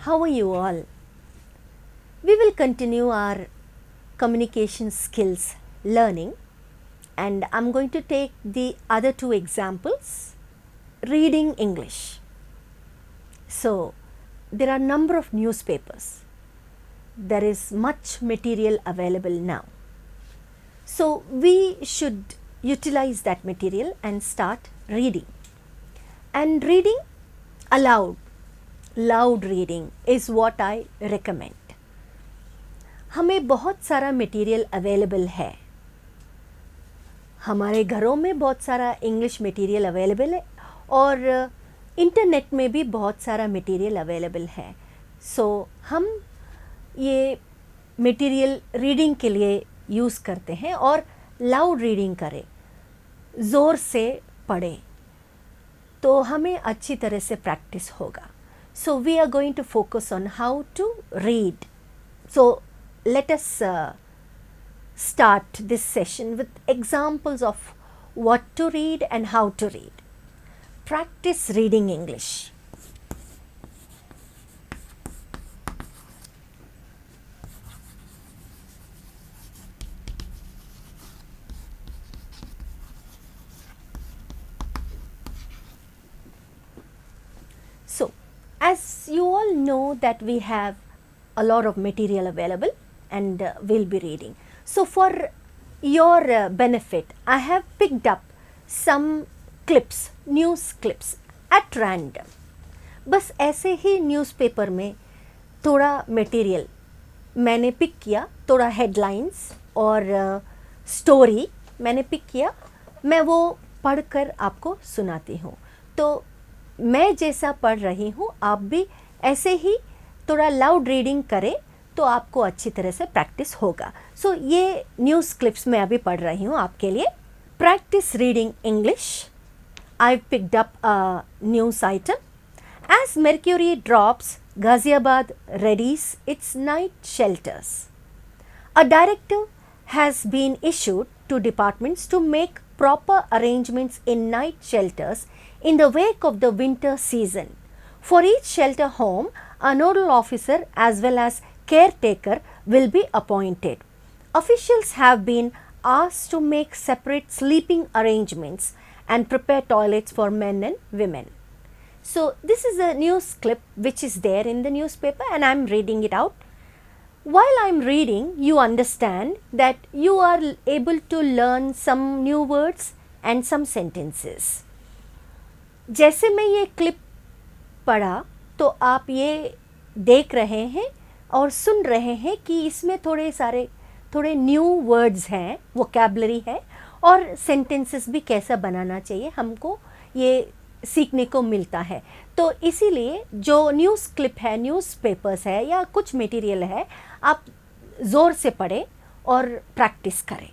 how are you all? We will continue our communication skills learning, and I'm going to take the other two examples. Reading English. So, there are a number of newspapers. There is much material available now. So, we should utilize that material and start reading. And reading aloud, loud reading is what I recommend. हमें बहुत सारा material available है. हमारे घरों में बहुत सारा English material available है और इंटरनेट में भी बहुत सारा मटेरियल अवेलेबल है. सो हम ये मटेरियल रीडिंग के लिए यूज़ करते हैं और लाउड रीडिंग करें, ज़ोर से पढ़ें तो हमें अच्छी तरह से प्रैक्टिस होगा. So we are going to focus on how to read. So let us start this session with examples of what to read and how to read. Practice reading English. So, as you all know that we have a lot of material available and we'll be reading. So for your benefit, I have picked up some clips, news clips at random. बस ऐसे ही newspaper में थोड़ा material मैंने pick किया, थोड़ा headlines और story मैंने pick किया, मैं वो पढ़कर आपको सुनाती हूँ. तो मैं जैसा पढ़ रही हूँ आप भी ऐसे ही थोड़ा लाउड रीडिंग करें तो आपको अच्छी तरह से प्रैक्टिस होगा. सो ये न्यूज़ क्लिप्स मैं अभी पढ़ रही हूँ आपके लिए. Practice reading English. I picked up a news item. As mercury drops, Ghaziabad readies its night shelters. A directive has been issued to departments to make proper arrangements in night shelters in the wake of the winter season. For each shelter home, a nodal officer as well as caretaker will be appointed. Officials have been asked to make separate sleeping arrangements and prepare toilets for men and women. So this is a news clip which is there in the newspaper and I am reading it out. While I am reading, you understand that you are able to learn some new words and some sentences. जैसे मैं ये clip पढ़ा तो आप ये देख रहे हैं और सुन रहे हैं कि इसमें थोड़े न्यू वर्ड्स हैं, वोकैबुलरी है और सेंटेंसेस भी कैसा बनाना चाहिए हमको ये सीखने को मिलता है. तो इसीलिए जो न्यूज़ क्लिप है, न्यूज़पेपर्स है या कुछ मटेरियल है, आप ज़ोर से पढ़ें और प्रैक्टिस करें.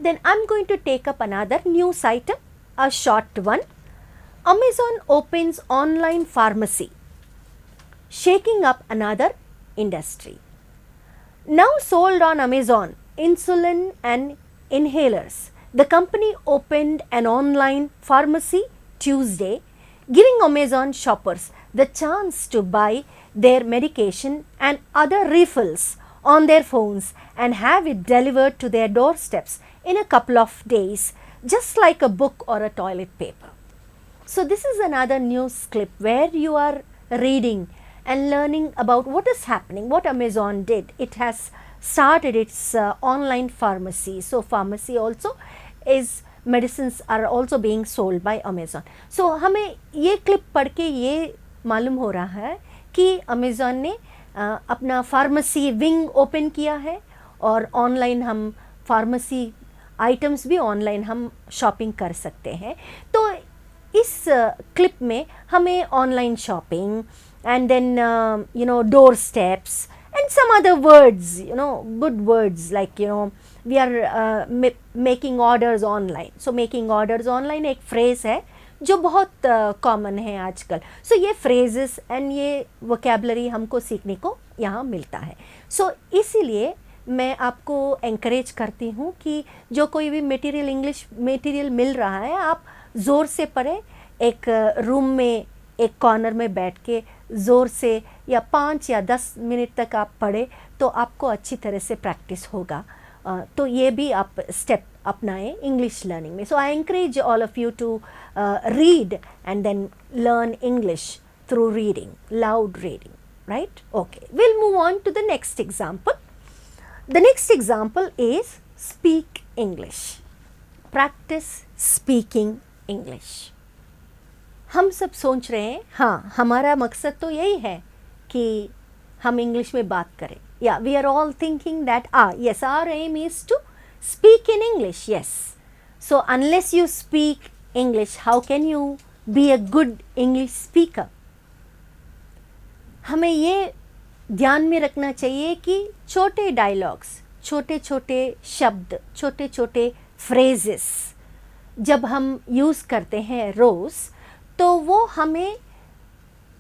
Then I am going to take up another news item, a short one. Amazon opens online pharmacy, shaking up another industry. Now sold on Amazon, insulin and inhalers. The company opened an online pharmacy Tuesday, giving Amazon shoppers the chance to buy their medication and other refills on their phones and have it delivered to their doorsteps in a couple of days, just like a book or a toilet paper. So this is another news clip where you are reading and learning about what is happening, what Amazon did. It has started its online pharmacy. So pharmacy also is, medicines are also being sold by Amazon. So हमें ये clip पढ़ के ये मालूम हो रहा है कि Amazon ने अपना फार्मेसी विंग ओपन किया है और ऑनलाइन हम फार्मेसी आइटम्स भी ऑनलाइन हम शॉपिंग कर सकते हैं. तो इस क्लिप में हमें online shopping and then door steps and some other words, good words like we are making orders online. So making orders online एक फ्रेज़ है जो बहुत कॉमन है आजकल. सो ये फ्रेजेस एंड ये वोकैबुलरी हमको सीखने को यहाँ मिलता है. सो इसीलिए मैं आपको एनकरेज करती हूँ कि जो कोई भी मटेरियल, इंग्लिश मटेरियल मिल रहा है, आप ज़ोर से पढ़ें. एक रूम में एक कॉर्नर में बैठ के ज़ोर से या 5 या 10 मिनट तक आप पढ़े तो आपको अच्छी तरह से प्रैक्टिस होगा. तो ये भी आप स्टेप अपनाएं इंग्लिश लर्निंग में. So I encourage all of you to read and then learn English through reading, loud reading, right? Okay, we'll move on to the next example. The next example is speak English. Practice speaking English. हम सब सोच रहे हैं, हाँ हमारा मकसद तो यही है कि हम इंग्लिश में बात करें. Yeah, we are all thinking that yes, our aim is to speak in English. Yes. So unless you speak English, how can you be a good English speaker? हमें ये ध्यान में रखना चाहिए कि छोटे डायलॉग्स, छोटे छोटे शब्द, छोटे छोटे फ्रेजेस जब हम यूज़ करते हैं रोज़, तो वो हमें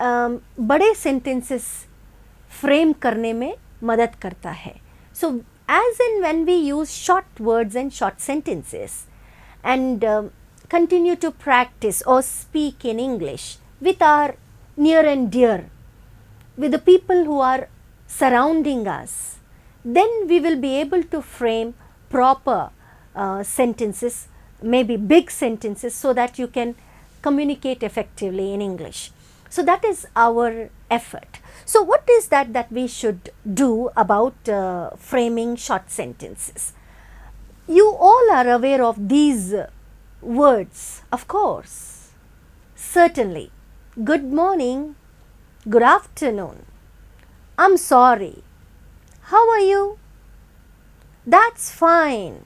बड़े सेंटेंसेस फ्रेम करने में मदद करता है. So as and when we use short words and short sentences and continue to practice और speak in English with our near and dear, with the people who are surrounding us, then we will be able to frame proper sentences, maybe big sentences, so that you can communicate effectively in English. So that is our effort. So what is that we should do about framing short sentences? You all are aware of these words, of course. Certainly. Good morning, good afternoon, I'm sorry, how are you, that's fine,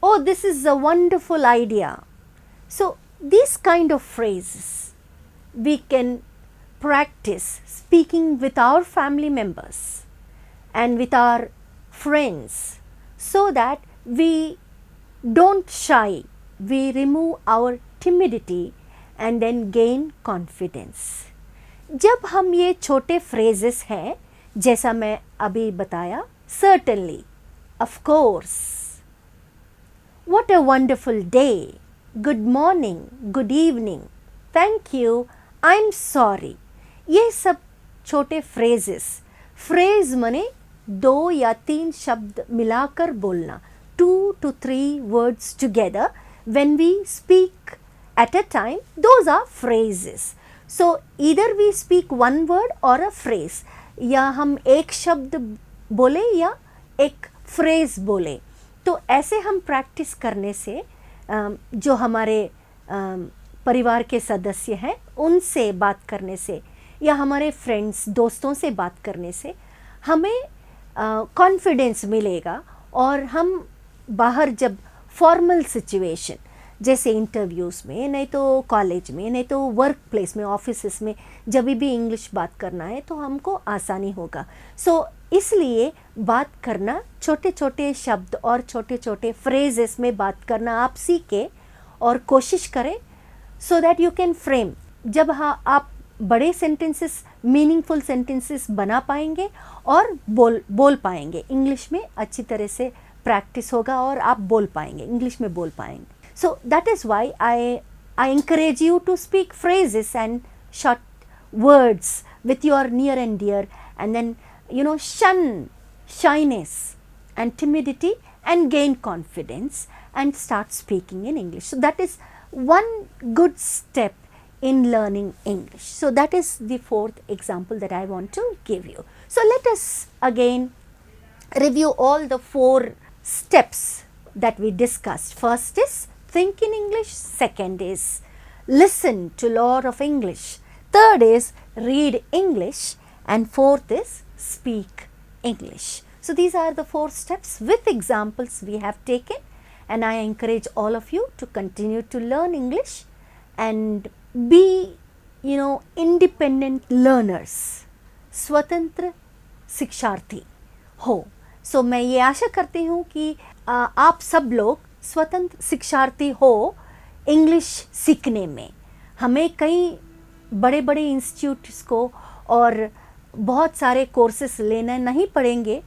oh this is a wonderful idea. So these kind of phrases we can practice speaking with our family members and with our friends, so that we don't shy, we remove our timidity and then gain confidence. जब हम ये छोटे phrases हैं, जैसा मैं अभी बताया, certainly, of course, what a wonderful day, good morning, good evening, thank you, I'm sorry, ये सब छोटे phrases, phrase मने 2 या 3 शब्द मिलाकर बोलना, 2 to 3 words together when we speak at a time, those are phrases. So either we speak one word or a phrase, या हम एक शब्द बोले या एक phrase बोले. तो ऐसे हम प्रैक्टिस करने से जो हमारे परिवार के सदस्य हैं उनसे बात करने से या हमारे फ्रेंड्स दोस्तों से बात करने से हमें कॉन्फिडेंस मिलेगा, और हम बाहर जब फॉर्मल सिचुएशन जैसे इंटरव्यूज़ में, नहीं तो कॉलेज में, नहीं तो वर्क प्लेस में, ऑफिस में जब भी इंग्लिश बात करना है तो हमको आसानी होगा. सो इसलिए बात करना, छोटे छोटे शब्द और छोटे छोटे फ्रेजेस में बात करना आप सीखें और कोशिश करें, so that you can frame. जब आप बड़े सेंटेंसेस, मीनिंगफुल सेंटेंसेस बना पाएंगे और बोल पाएंगे, इंग्लिश में अच्छी तरह से प्रैक्टिस होगा और आप बोल पाएंगे, इंग्लिश में बोल पाएंगे. So that is why I encourage you to speak phrases and short words with your near and dear, and then shun shyness and timidity and gain confidence and start speaking in English. So that is one good step in learning English. So that is the 4th example that I want to give you. So let us again review all the 4 steps that we discussed. First is think in English, second is listen to lot of English, third is read English, and fourth is speak English. So these are the 4 steps with examples we have taken, and I encourage all of you to continue to learn English and be independent learners, स्वतंत्र शिक्षार्थी हो. So मैं ये आशा करती हूँ कि आप सब लोग स्वतंत्र शिक्षार्थी हो इंग्लिश सीखने में. हमें कई बड़े बड़े इंस्टीट्यूट्स को और बहुत सारे कोर्सेस लेने नहीं पड़ेंगे,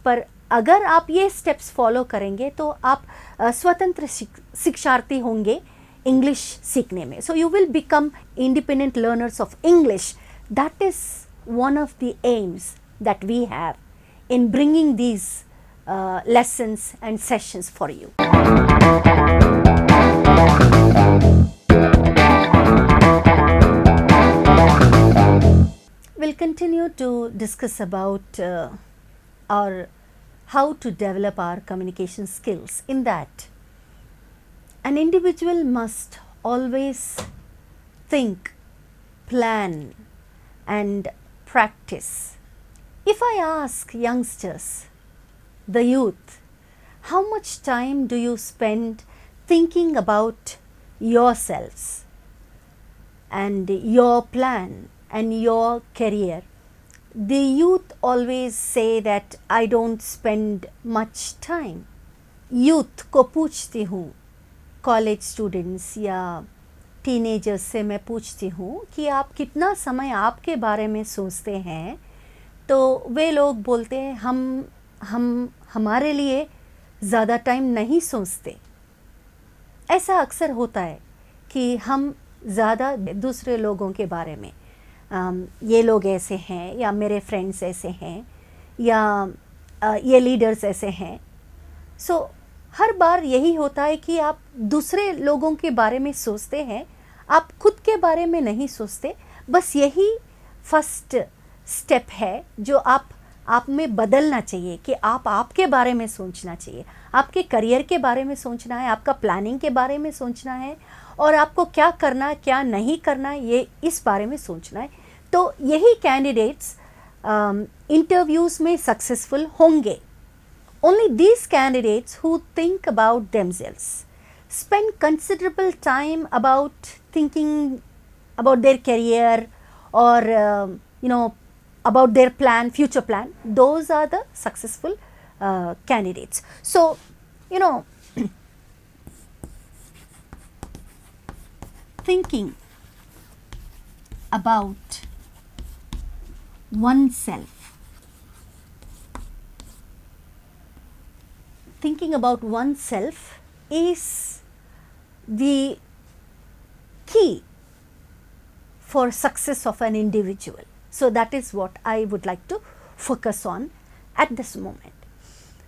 पर अगर आप ये स्टेप्स फॉलो करेंगे तो आप स्वतंत्र शिक्षार्थी होंगे इंग्लिश सीखने में. So you will become independent learners of English That is one of the aims that we have in bringing these lessons and sessions for you. We'll continue to discuss about our how to develop our communication skills. In that, an individual must always think, plan, and practice. If I ask youngsters, the youth, how much time do you spend thinking about yourselves and your plan and your career? The youth always say that I don't spend much time. Youth को पूछती हूँ, college students या teenagers से मैं पूछती हूँ कि आप कितना समय आपके बारे में सोचते हैं, तो वे लोग बोलते हैं हम हमारे लिए ज़्यादा टाइम नहीं सोचते. ऐसा अक्सर होता है कि हम ज़्यादा दूसरे लोगों के बारे में, ये लोग ऐसे हैं या मेरे फ्रेंड्स ऐसे हैं या ये लीडर्स ऐसे हैं. सो हर बार यही होता है कि आप दूसरे लोगों के बारे में सोचते हैं, आप खुद के बारे में नहीं सोचते. बस यही फर्स्ट स्टेप है जो आप में बदलना चाहिए कि आप आपके बारे में सोचना चाहिए, आपके करियर के बारे में सोचना है, आपका प्लानिंग के बारे में सोचना है और आपको क्या करना क्या नहीं करना ये इस बारे में सोचना है. तो यही कैंडिडेट्स इंटरव्यूज़ में सक्सेसफुल होंगे. Only these candidates who think about themselves, spend considerable time about thinking about their career or about their plan, future plan, those are the successful candidates. So, thinking about oneself, thinking about oneself is the key for success of an individual. So that is what I would like to focus on at this moment.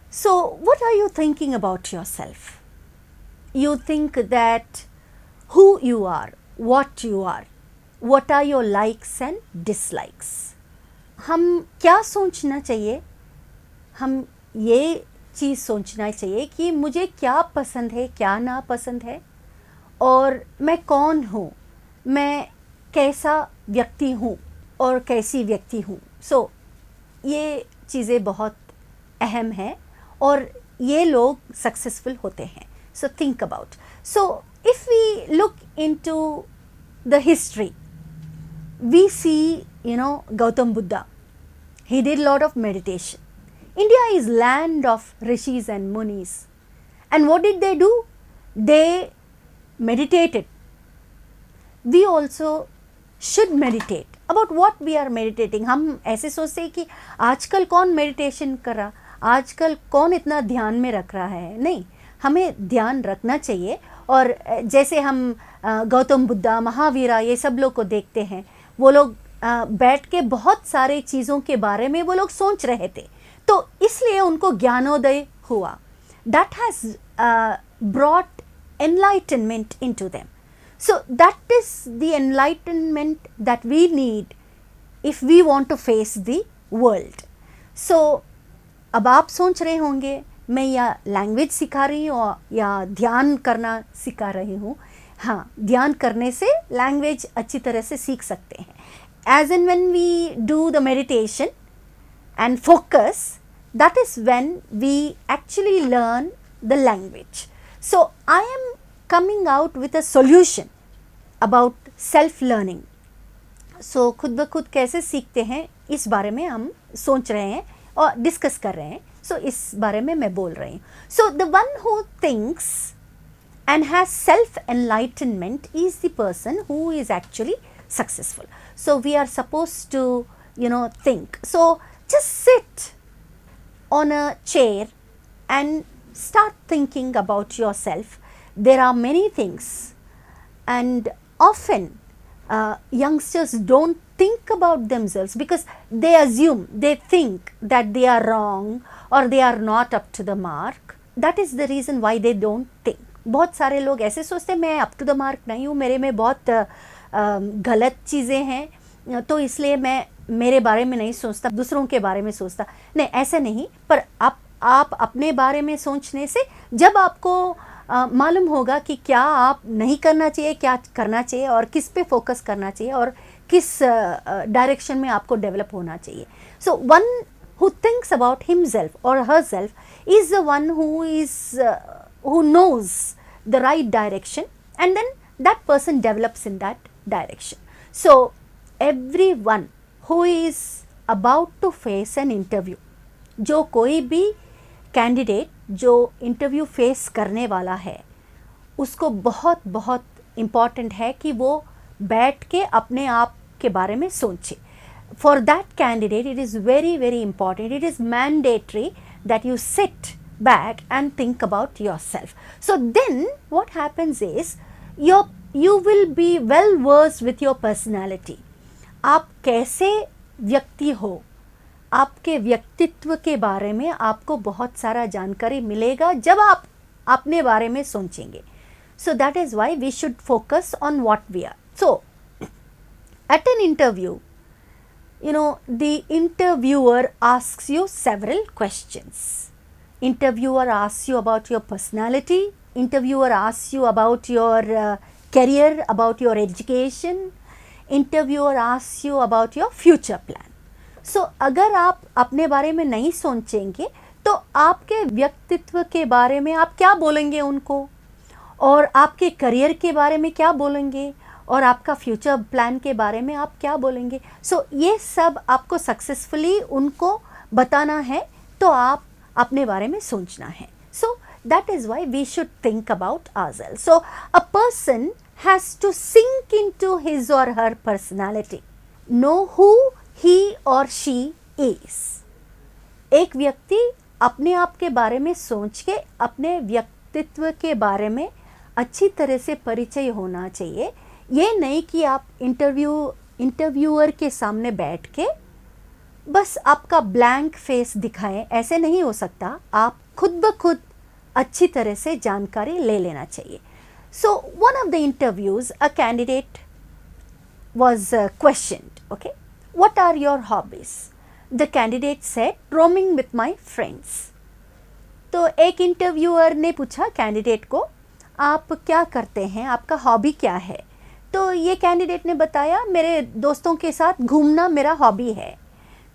So what are you thinking about yourself? You think that who you are, what are your likes and dislikes. हम क्या सोचना चाहिए? हम ये चीज़ सोचना चाहिए कि मुझे क्या पसंद है, क्या ना पसंद है और मैं कौन हूँ, मैं कैसा व्यक्ति हूँ और कैसी व्यक्ति हूँ. सो ये चीज़ें बहुत अहम हैं और ये लोग सक्सेसफुल होते हैं. So think about. So if we look into the history, we see, Gautam Buddha. He did a lot of meditation. India is land of rishis and munis. And what did they do? They meditated. We also should meditate. About what we are meditating? हम ऐसे सोचते हैं कि आजकल कौन meditation कर रहा, आजकल कौन इतना ध्यान में रख रहा है. नहीं, हमें ध्यान रखना चाहिए. और जैसे हम गौतम बुद्धा, महावीरा, ये सब लोग को देखते हैं, वो लोग बैठ के बहुत सारे चीज़ों के बारे में वो लोग सोच रहे थे, तो इसलिए उनको ज्ञानोदय हुआ. That has brought enlightenment into them. So that is the enlightenment that we need if we want to face the world. So अब आप सोच रहे होंगे मैं या लैंग्वेज सिखा रही हूँ या ध्यान करना सिखा रही हूँ. हाँ, ध्यान करने से लैंग्वेज अच्छी तरह से सीख सकते हैं. As in when we do the meditation and focus, that is when we actually learn the language. So I am coming out with a solution about self learning. So खुद ब खुद कैसे सीखते हैं इस बारे में हम सोच रहे हैं और डिस्कस कर रहे हैं. So इस बारे में मैं बोल रही हूँ. So the one who thinks and has self enlightenment is the person who is actually successful. So we are supposed to think. So just sit on a chair and start thinking about yourself. There are many things and often youngsters don't think about themselves because they assume, they think that they are wrong or they are not up to the mark. That is the reason why they don't think. बहुत सारे लोग ऐसे सोचते हैं मैं up to the mark नहीं हूँ, मेरे में बहुत गलत चीज़ें हैं, तो इसलिए मैं मेरे बारे में नहीं सोचता, दूसरों के बारे में सोचता। नहीं, ऐसे नहीं। पर आप अपने बारे में सोचने से जब आपको मालूम होगा कि क्या आप नहीं करना चाहिए, क्या करना चाहिए और किस पे फोकस करना चाहिए और किस डायरेक्शन में आपको डेवलप होना चाहिए। So one who thinks about himself or herself is the one who knows the right direction, and then that person develops in that direction. So everyone who is about to face an interview, जो कोई भी candidate जो interview face करने वाला है, उसको बहुत बहुत इम्पॉर्टेंट है कि वो बैठ के अपने आप के बारे में सोचे। For that candidate, it is very, very important. It is mandatory that you sit back and think about yourself. So then what happens is you will be well versed with your personality. आप कैसे व्यक्ति हो, आपके व्यक्तित्व के बारे में आपको बहुत सारा जानकारी मिलेगा जब आप अपने बारे में सोचेंगे। So that is why we should focus on what we are. So at an interview, you know, the interviewer asks you several questions. Interviewer asks you about your personality. Interviewer asks you about your career, about your education. Interviewer asks you about your future plan. So अगर आप अपने बारे में नहीं सोचेंगे तो आपके व्यक्तित्व के बारे में आप क्या बोलेंगे उनको, और आपके करियर के बारे में क्या बोलेंगे, और आपका फ्यूचर प्लान के बारे में आप क्या बोलेंगे। सो ये सब आपको सक्सेसफुली उनको बताना है, तो आप अपने बारे में सोचना है। So that is why we should think about ourselves. So a person has to sink into his or her personality, know who he or she is. एक व्यक्ति अपने आप के बारे में सोच के अपने व्यक्तित्व के बारे में अच्छी तरह से परिचय होना चाहिए। ये नहीं कि आप इंटरव्यूअर के सामने बैठ के बस आपका ब्लैंक फेस दिखाएं, ऐसे नहीं हो सकता। आप खुद ब खुद अच्छी तरह से जानकारी ले लेना चाहिए। So one of the interviews a candidate was questioned, okay, what are your hobbies? The candidate said, roaming with my friends. तो एक इंटरव्यूअर ने पूछा कैंडिडेट को, आप क्या करते हैं, आपका हॉबी क्या है? तो ये कैंडिडेट ने बताया, मेरे दोस्तों के साथ घूमना मेरा हॉबी है।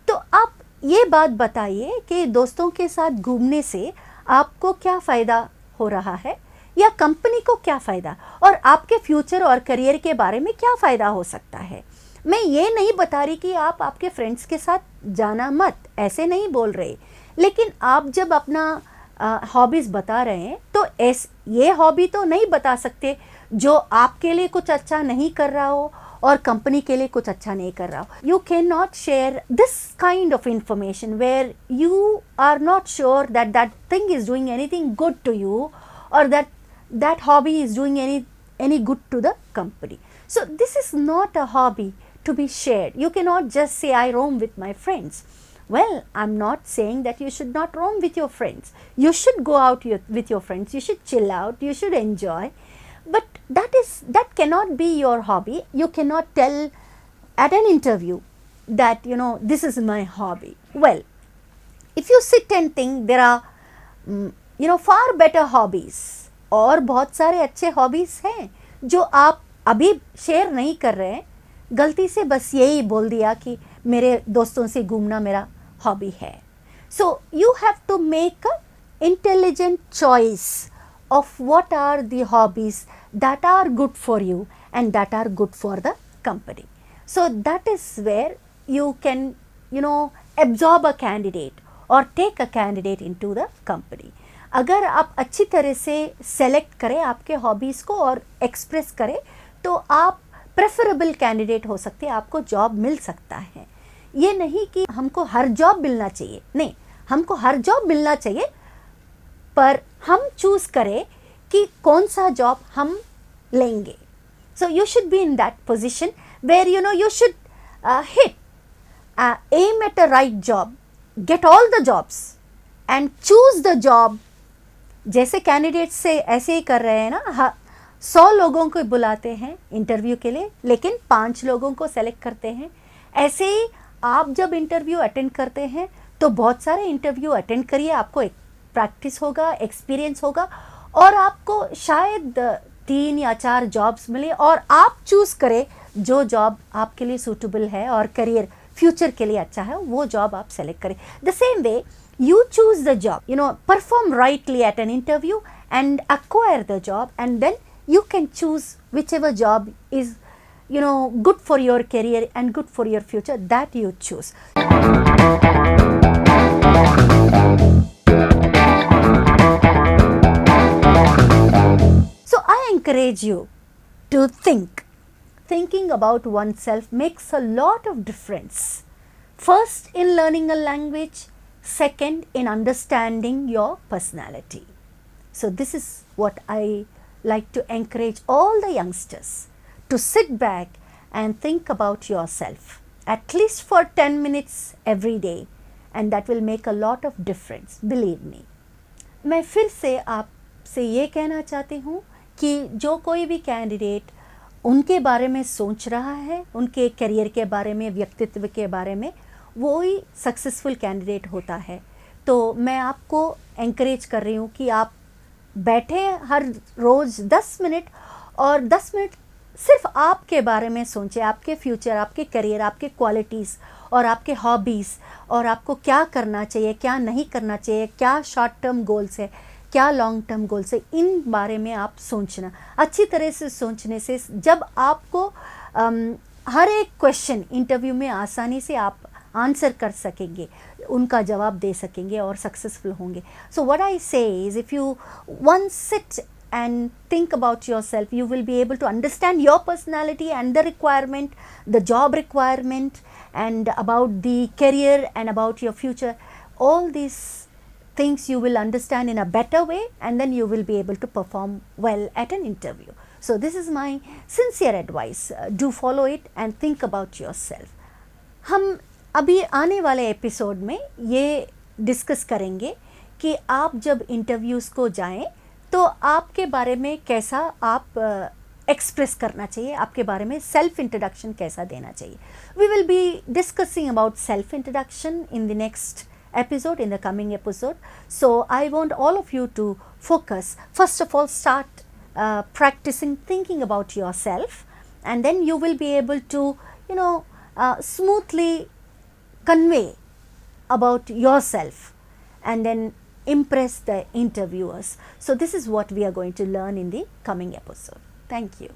तो आप ये बात बताइए कि दोस्तों के साथ घूमने से आपको क्या फ़ायदा हो रहा है, या कंपनी को क्या फ़ायदा, और आपके फ्यूचर और करियर के बारे में क्या फ़ायदा हो सकता है। मैं ये नहीं बता रही कि आप आपके फ्रेंड्स के साथ जाना मत, ऐसे नहीं बोल रहे, लेकिन आप जब अपना हॉबीज़ बता रहे हैं तो ये हॉबी तो नहीं बता सकते जो आपके लिए कुछ अच्छा नहीं कर रहा हो और कंपनी के लिए कुछ अच्छा नहीं कर रहा हो। You can not share this kind of information where you are not sure that that thing is doing anything good to you, or that hobby is doing any good to the company. So this is not a hobby to be shared. You cannot just say I roam with my friends. Well, I'm not saying that you should not roam with your friends. You should go out with your friends. You should chill out. You should enjoy. But that cannot be your hobby. You cannot tell at an interview that, you know, this is my hobby. Well, if you sit and think there are far better hobbies, और बहुत सारे अच्छे hobbies हैं जो आप अभी share नहीं कर रहे हैं, गलती से बस यही बोल दिया कि मेरे दोस्तों से घूमना मेरा हॉबी है। So you have to make a intelligent choice of what are the hobbies that are good for you and that are good for the company. So that is where you can absorb a candidate or take a candidate into the company. अगर आप अच्छी तरह से select करें आपके hobbies को और express करें तो आप प्रेफरेबल कैंडिडेट हो सकते हैं, आपको जॉब मिल सकता है। ये नहीं कि हमको हर जॉब मिलना चाहिए, नहीं, हमको हर जॉब मिलना चाहिए, पर हम चूज़ करें कि कौन सा जॉब हम लेंगे। So you should be in that position where you should hit, aim at a right job, get all the jobs and choose the job. जैसे कैंडिडेट से ऐसे ही कर रहे हैं ना, 100 लोगों को बुलाते हैं इंटरव्यू के लिए लेकिन 5 लोगों को सेलेक्ट करते हैं, ऐसे ही आप जब इंटरव्यू अटेंड करते हैं तो बहुत सारे इंटरव्यू अटेंड करिए, आपको एक प्रैक्टिस होगा, एक्सपीरियंस होगा और आपको शायद 3 या 4 जॉब्स मिले और आप चूज़ करें जो जॉब आपके लिए सूटेबल है और करियर फ्यूचर के लिए अच्छा है, वो जॉब आप सेलेक्ट करें. The same way you choose the job, perform rightly at an interview and acquire the job, and then you can choose whichever job is good for your career and good for your future, that you choose. So I encourage you to thinking about oneself makes a lot of difference. First, in learning a language, second, in understanding your personality. So this is what I like to encourage all the youngsters to sit back and think about yourself at least for 10 minutes every day, and that will make a lot of difference, believe me. मैं फिर से आपसे ये कहना चाहती हूँ कि जो कोई भी कैंडिडेट उनके बारे में सोच रहा है, उनके करियर के बारे में, व्यक्तित्व के बारे में, वो ही सक्सेसफुल कैंडिडेट होता है. तो मैं आपको एंकरेज कर रही हूँ कि आप बैठे हर रोज़ 10 मिनट और 10 मिनट सिर्फ आपके बारे में सोचें, आपके फ्यूचर, आपके करियर, आपके क्वालिटीज़ और आपके हॉबीज़, और आपको क्या करना चाहिए, क्या नहीं करना चाहिए, क्या शॉर्ट टर्म गोल्स है, क्या लॉन्ग टर्म गोल्स है, इन बारे में आप सोचना. अच्छी तरह से सोचने से जब आपको हर एक क्वेश्चन इंटरव्यू में आसानी से आप आंसर कर सकेंगे, उनका जवाब दे सकेंगे और सक्सेसफुल होंगे. सो व्हाट आई से is, if you once sit and think about yourself, you will be able to understand your personality and the requirement, the job requirement, and about the career and about your future. All these things you will understand in a better way, and then you will be able to perform well at an interview. So this is my sincere advice. Do follow it and think about yourself. हम अभी आने वाले episode में ये discuss करेंगे कि आप जब इंटरव्यूज़ को जाएं तो आपके बारे में कैसा आप एक्सप्रेस करना चाहिए, आपके बारे में सेल्फ इंट्रोडक्शन कैसा देना चाहिए. We will be discussing about self introduction in the next episode, in the coming episode. So I want all of you to focus. First of all, start practicing thinking about yourself, and then you will be able to smoothly convey about yourself and then impress the interviewers. So this is what we are going to learn in the coming episode. Thank you.